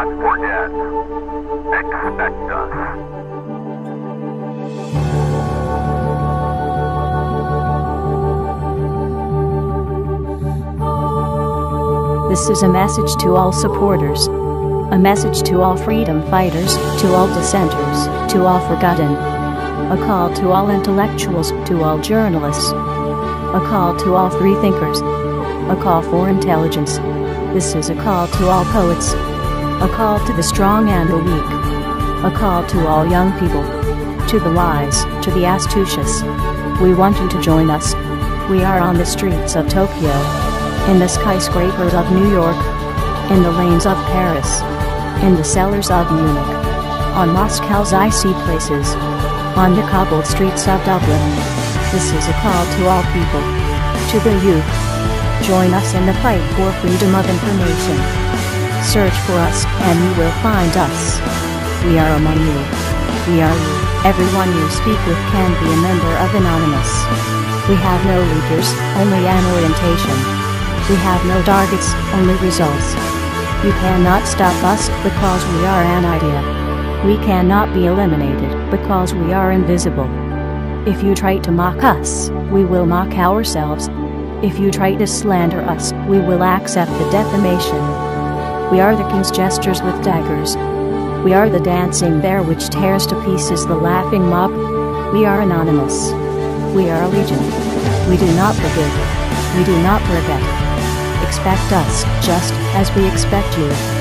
not forget. Expect us. This is a message to all supporters, a message to all freedom fighters, to all dissenters, to all forgotten, a call to all intellectuals, to all journalists, a call to all freethinkers, a call for intelligence. This is a call to all poets, a call to the strong and the weak, a call to all young people, to the wise, to the astucious. We want you to join us. We are on the streets of Tokyo, in the skyscrapers of New York, in the lanes of Paris, in the cellars of Munich, on Moscow's icy places, on the cobbled streets of Dublin. This is a call to all people, to the youth. Join us in the fight for freedom of information. Search for us, and you will find us. We are among you. We are you. Everyone you speak with can be a member of Anonymous. We have no leaders, only an orientation. We have no targets, only results. You cannot stop us because we are an idea. We cannot be eliminated because we are invisible. If you try to mock us, we will mock ourselves. If you try to slander us, we will accept the defamation. We are the king's jesters with daggers. We are the dancing bear which tears to pieces the laughing mob. We are Anonymous. We are Legion. We do not forgive. We do not forget. Expect us, just as we expect you.